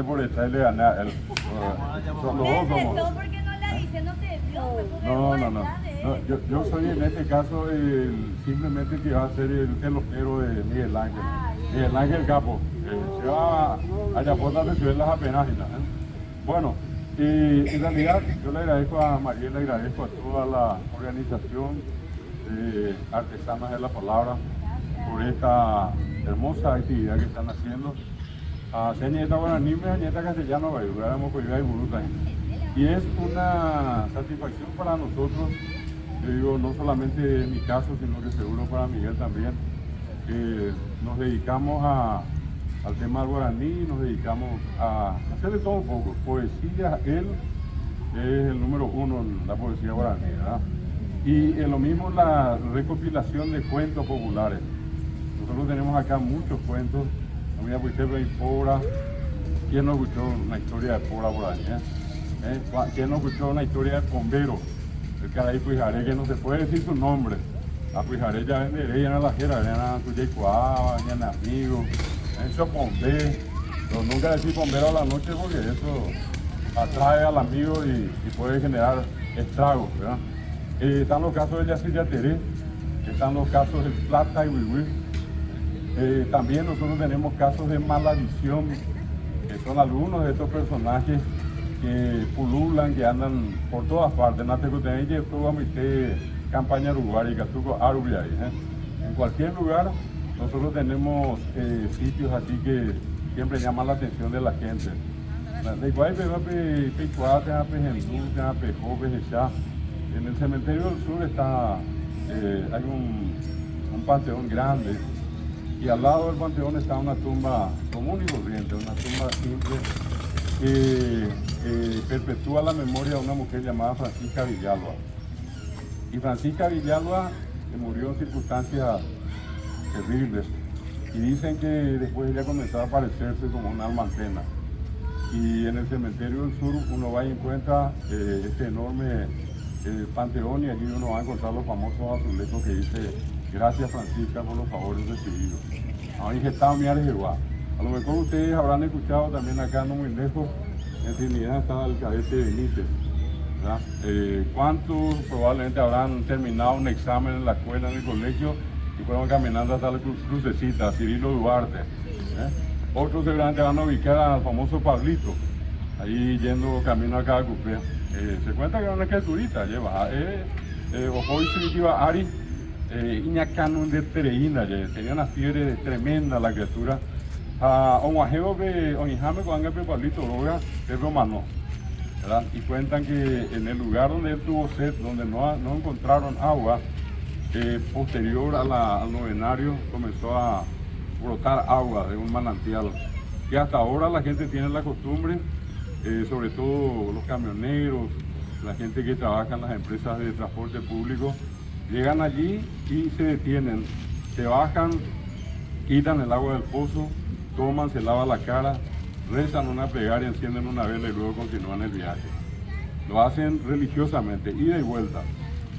por echarle ganas a él. Los dos somos. ¿Por qué no le dice? No te vio. No, yo soy en este caso simplemente que va a ser el telonero de Miguel Ángel. Miguel Ángel Capo. Se va a Yapota de Ciudad apenas. Bueno, en realidad yo le agradezco a María, le agradezco a toda la organización de Artesanas de la Palabra por esta hermosa actividad que están haciendo. Señeta Guaraní, Señeta Castellano, y es una satisfacción para nosotros, yo digo, no solamente en mi caso, sino que seguro para Miguel también, que nos dedicamos al tema del guaraní, nos dedicamos a hacer de todo un poco. Poesía, él es el número uno en la poesía guaraní, ¿verdad? Y en lo mismo la recopilación de cuentos populares. Nosotros tenemos acá muchos cuentos. Mira, pues usted ve Pora. ¿Quién no escuchó una historia de Pora por ahí? ¿Quién no escuchó una historia de Pombero? El caray Puijaré, que no se puede decir su nombre. A Puijaré ya venderé, ya no la quiera, ya no ya Cuava, ya no amigo. Eso Pombe. Pero nunca decir Pombero a la noche porque eso atrae al amigo y puede generar estragos, ¿verdad? Están los casos de Yacir Yateré, están los casos de Plata y Huihui. También nosotros tenemos casos de mala visión, que son algunos de estos personajes que pululan, que andan por todas partes. Campaña uruguaya, en cualquier lugar nosotros tenemos sitios así que siempre llaman la atención de la gente. En el cementerio del sur hay un panteón grande. Y al lado del panteón está una tumba común y corriente, una tumba simple que perpetúa la memoria de una mujer llamada Francisca Villalba. Y Francisca Villalba murió en circunstancias terribles. Y dicen que después ella comenzó a aparecerse como un alma en pena. Y en el cementerio del sur uno va y encuentra este enorme panteón, y allí uno va a encontrar los famosos azulejos que dice: gracias Francisca por los favores recibidos. Ahí está mi Jehová. A lo mejor ustedes habrán escuchado también acá, no muy lejos, en Trinidad estaba el cadete Benítez. ¿Cuántos probablemente habrán terminado un examen en la escuela, en el colegio, y fueron caminando hasta la crucecita, Cirilo Duarte? Otros seguramente van a ubicar al famoso Pablito, ahí yendo camino a cada cupé. Se cuenta que era una criaturita, lleva. Hoy se iba Ari. Iñacano de Tereína, tenía una fiebre tremenda la criatura. Onguajeo de Onijame cuando Pablito Roga es romano, ¿verdad? Y cuentan que en el lugar donde él tuvo sed, donde no encontraron agua, posterior al novenario comenzó a brotar agua de un manantial. Que hasta ahora la gente tiene la costumbre, sobre todo los camioneros, la gente que trabaja en las empresas de transporte público, llegan allí y se detienen, se bajan, quitan el agua del pozo, toman, se lavan la cara, rezan una plegaria, encienden una vela y luego continúan el viaje. Lo hacen religiosamente, ida y vuelta.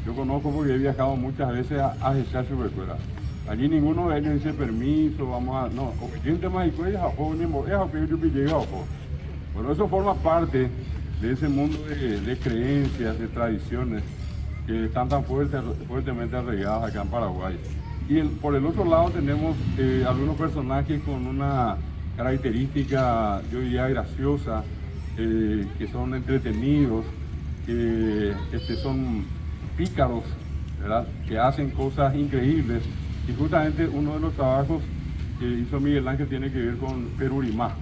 Yo conozco porque he viajado muchas veces a Jesús Supercuera. Allí ninguno de ellos dice permiso, vamos a... No, bueno, eso forma parte de ese mundo de creencias, de tradiciones, que están tan fuertemente arraigadas acá en Paraguay. Y por el otro lado tenemos algunos personajes con una característica, yo diría, graciosa, que son entretenidos, que son pícaros, ¿verdad? Que hacen cosas increíbles. Y justamente uno de los trabajos que hizo Miguel Ángel tiene que ver con Perurimá.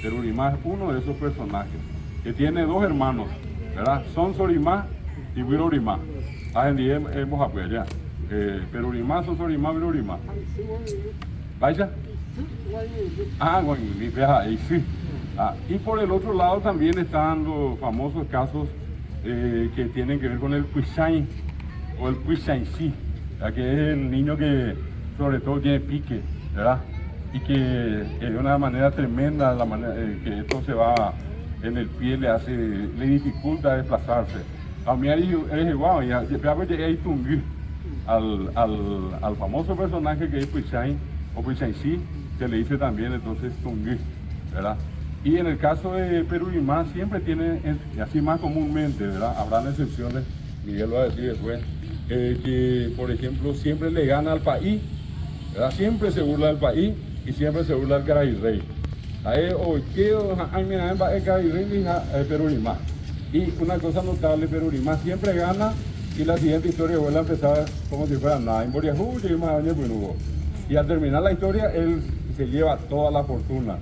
Perurimá es uno de esos personajes, que tiene dos hermanos, ¿verdad? Son Sorimá y Virorimá. Hemos apoyado. Perurimá, son Sorimá, Virorimá. ¿Vaya? Bueno, sí. Y por el otro lado también están los famosos casos que tienen que ver con el Puisain o el Puisaincí, que es el niño que sobre todo tiene pique, ¿verdad? Y que de una manera tremenda, la manera que esto se va en el pie, le dificulta desplazarse. A mí eres igual, ya hay tungui al famoso personaje que es Puisain o Puisaincí, se le dice también entonces tungui, ¿verdad? Y en el caso de Perú y más, siempre tiene, así más comúnmente, ¿verdad? Habrán excepciones, Miguel va a decir después, que por ejemplo siempre le gana al país, ¿verdad? Siempre se burla del país y siempre se burla del Carahirrey. Ahí, hoy quiero, ay, mira, el Carahirrey y Perú y más. Y una cosa notable, Perú y más siempre gana y la siguiente historia vuelve a empezar como si fuera nada. En Boriajú, y al terminar la historia, él se lleva toda la fortuna.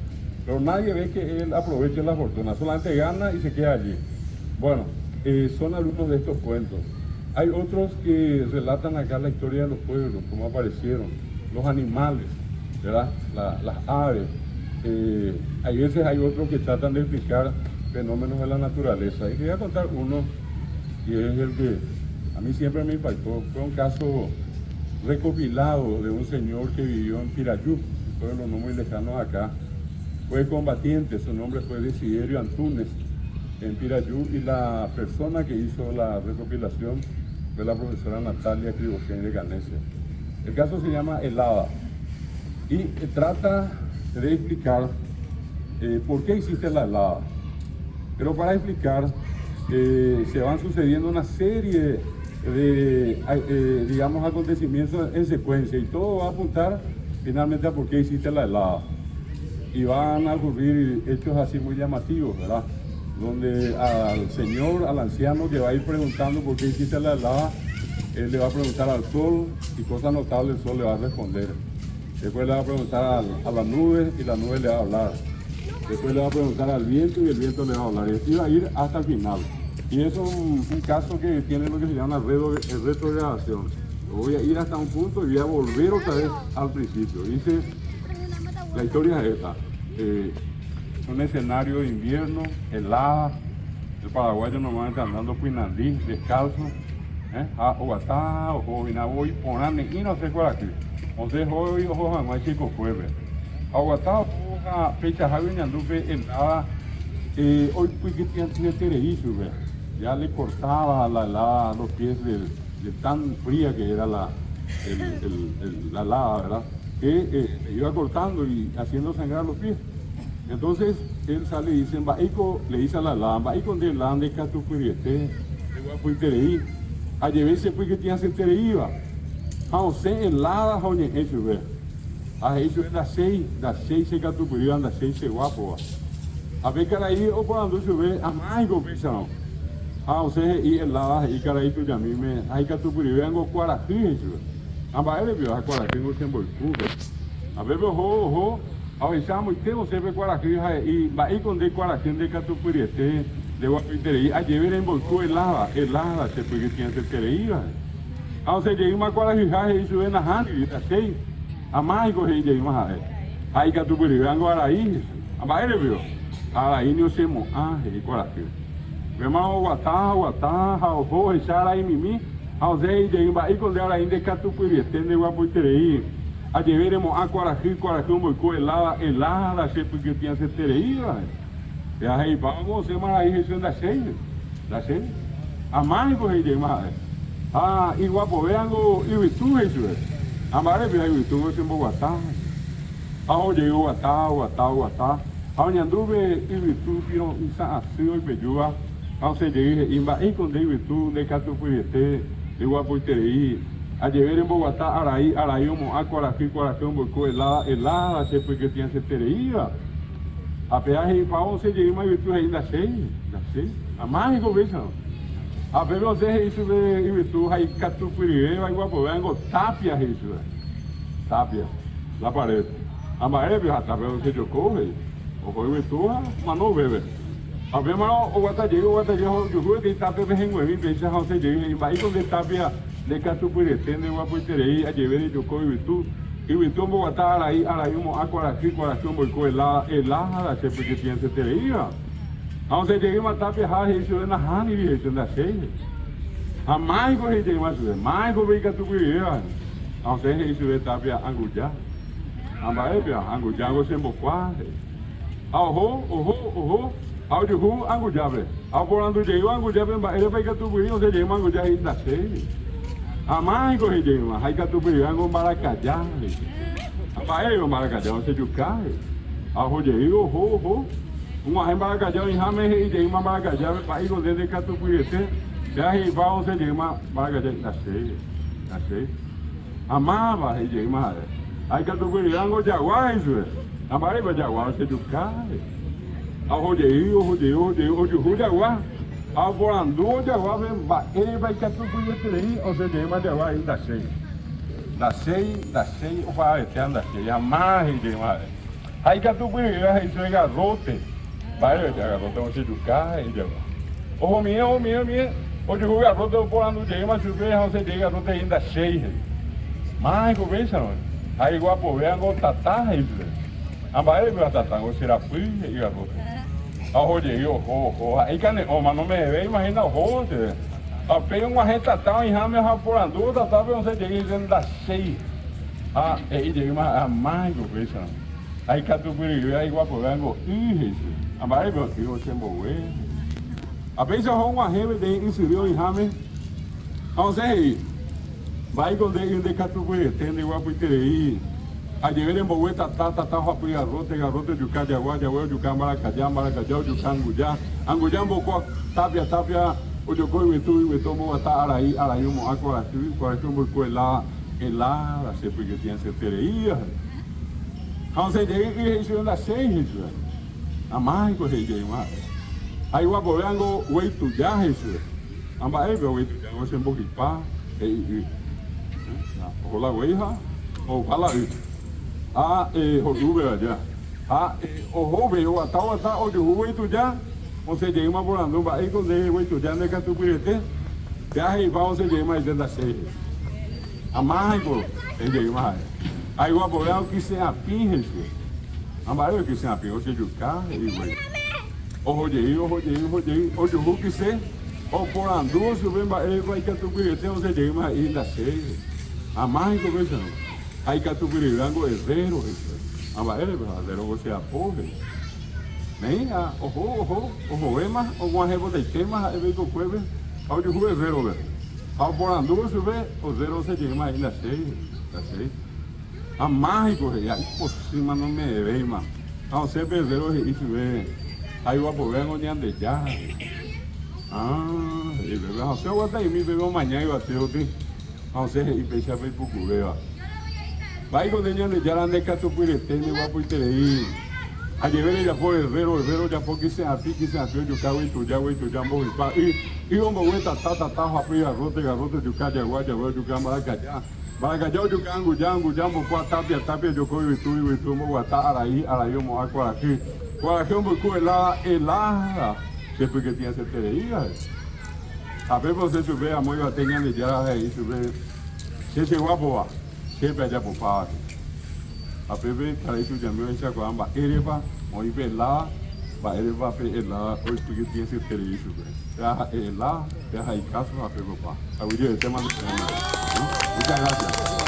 Pero nadie ve que él aproveche la fortuna, solamente gana y se queda allí. Bueno, son algunos de estos cuentos. Hay otros que relatan acá la historia de los pueblos, cómo aparecieron, los animales, ¿verdad? Las aves. Hay veces hay otros que tratan de explicar fenómenos de la naturaleza. Y quería contar uno, y es el que a mí siempre me impactó. Fue un caso recopilado de un señor que vivió en Pirayú, un pueblo no muy lejano acá. Fue combatiente, su nombre fue Desiderio Antunes, en Pirayú, y la persona que hizo la recopilación fue la profesora Natalia Cribocén de Canese. El caso se llama El Hada y trata de explicar por qué existe la helada. Pero para explicar, se van sucediendo una serie de digamos, acontecimientos en secuencia, y todo va a apuntar finalmente a por qué existe la helada. Y van a ocurrir hechos así muy llamativos, ¿verdad? Donde al señor, al anciano que va a ir preguntando por qué existe la helada, él le va a preguntar al sol, y cosa notable, el sol le va a responder. Después le va a preguntar a la nube, y la nube le va a hablar. Después le va a preguntar al viento, y el viento le va a hablar. Y así va a ir hasta el final. Y eso es un caso que tiene lo que se llama retrogradación. Voy a ir hasta un punto y voy a volver otra vez al principio. Dice, la historia es esta. Un escenario de invierno, helada. El paraguayo normalmente andando Pinandí, descalzo. Ogatá, o Vinaboy, Porane, y no sé cuál aquí. O sea, hoy, ojo, no hay chicos jueves. Ogatá, oja, fecha, Javi, Ñandupe, helada. Hoy, pues, que tiene tereízo, ya le cortaba la helada los pies de tan fría que era la helada, ¿verdad? Que iba cortando y haciendo sangrar los pies. Entonces él sale y dice, Baico, le dice a la helada, Baico de la de Catupuriete, de Guapuitereí, a llevarse pues que tiene que ser tereíba. A sé helada, joñe, eso, ve. A eso es das seis se Catupuriban, das seis se guapo. A ver, caraí, o por andar, ve, a mais, compensão. A você e helada, e caraí, tu já me, aí Catupuriban, go Guaraquí, isso. A Bahia, viu, a Guaraquí, go sem boicuda. A ver, ho, ao deixar muito tempo, sempre Guaraquí, e vai com de Guaraquí, de Catupuriete, de Guapuitereí, a llevar em boicu helada, se porque tinha que ter aí, a você llegar uma Guaraquí, isso é na Rani, sei. A mais correi de uma aí Catupuriban, Guaraí, a Bahia, viu. Araí, eu sei, e Guaraquí. Meu irmão, Guatá, o deixar aí mimi, ao Zé, de Imbaí, quando era ainda Catupuriete, de Guapuitereí. A llevaremos a Guaraquí, um boicô helada, sei porque tinha que ter aí, e aí, vamos, você, mas aí, região da cheia. A mais correi de uma e Guapoveango, e o Itu, isso, a maré, e o Itu, você, Guatá. Aonde eu, Guatá. Aonde anduve, e o Itu, viram um sacio e bejua. Ao ser de Imbaí, quando eu, Itu, de Catupuriete, de Guapuitereí. A llevar en Bogotá, Araí, a Guaraquí, um boicô helada, sei porque tinha que ter aí, a peagem para você de uma virtude ainda sei, a mais convenção. A ver você isso de virtude aí Catupuriê, vai Guapovengo, tapia isso, tapia, lá parede. A maré já tá vendo você jogou, o foi virtude, mas não bebe. A ver mas o Guatadê, o rua de tapia vem renguevi, deixa você de vai quando tapia de Catupuriete, de Guapuitereí, a llevar y Yocó y Vitú, Bogotá, Araí, a Guaraquí, un boicô helada, sei porque tinha que ter aí, a você cheguei uma tapia, isso é na Rani, isso é na cheia. A mais que eu cheguei mais que eu vi Catupuriê, a você isso é tapia Angujá. A Bahia, Angujá, você embocou, ao de rua, Angujá, ao porando de eu, Angujá, ele vai Catupuriê, você cheguei uma Angujá aí na cheia. A mais corrida, aí Catupuriban com Maracajá, a Bahia com Maracajá, você de cai, a rodeio, Uma embaracajá em rame e de uma maracajá para ir dentro de Catucuiete. Já e vai onde de uma maracajá nascei. Amava e de uma. Aí Catucuirango de Aguai, isso. Amareba de Aguai, você do cara. Ao rodeio, o de Aguai. Ao Borandu de Aguai, ele vai Catucuiete aí, ou seja, de uma de Aguai ainda sei. Nascei, o pai eterno nascei. Amava e de uma. Aí Catucuirango, isso é garoto. Vai, garoto, você do carro e de Aguai. Ô, minha. Hoje o garoto eu vou lá no dia, mas se vê, você diz garoto ainda cheio. Mas, conversa, não. Aí igual por ver, agora tatá, aí, a barra é tatá, agora será fui e garoto. A rodeio, aí que mas não me veio, imagina o rosto. A pega uma retatá, em rame, raporando, tatá, você diz ainda cheio. Ah, aí diz, mas a mais, conversa, não. Aí Catucuiri, aí igual por ver, agora, a barra é você morrer. A vez eu vou uma rede de inseriu em rame, não sei, vai quando ele de Catucuí, tem igual por aí, a de ver em boa tatá, rapi garota de cá de água, de cá maracajá, de cá angujá bocó, tapia, o de coi tu boa tá araí, um agora tu bocó lá, se porque tinha certeza, não sei, e isso ainda sei isso, a mais que eu mais. Aí o aborango, o eito já isso. Amba ebe o eito já, você mbokipá, rola o eiha, o fala isso. Ah, o rube já. Ah, o rube, o atau, o de o eito já, você já uma borando, aí quando o eito já não é Catucuiete, já aí vai você já mais dentro da ceia. A mais, ele já mais. Aí o aborango que se apinha isso. Amba ebe que se apinha, você já carro e o o rodeio, hoje o Hulk se, o Porandu, se o Bemba, ele vai Catucuiete, o Zedei, mas ainda sei. A mais conversa não. Aí Catucuirango é zero, a ele vai você apoia. Nem a, o roema, alguma rebote de tema, ele veio com o cueve, ao de rua é zero, velho. Ao Porandu, se vê, o zero, o Zedei, mas ainda sei. A mais correia, aí por cima não me vem, mano. Ao sempre zero, isso vê. Aí o aborango de andejar. Ah, e bebeu. Você vai até me bebeu amanhã e até ontem. Você e deixa ver por comer, ó. Vai quando ele andejar, ande Catucuiete, me vai por aí. A de ver já foi o vero já foi que se apique, de cá, oito já, morre. E o meu tá, rapaz, garota, de cá, de água, de cá, maracajá. Maracajá, de cá, angujá, bocó, tapia, de coi, itu, moguatá, araí, mo, aqui. Agora que eu me fui lá, sempre que tinha certeza. A ver você subir, a mãe já tinha de já, aí subir. Se chegou a boa, sempre é de apopado. A ver, cara, isso já me enche com a amba, ele vai, onde vai lá, hoje porque tinha certeza isso, velho. Lá, aí caso, a ver, papá. A vida é tema do tema. Muchas gracias.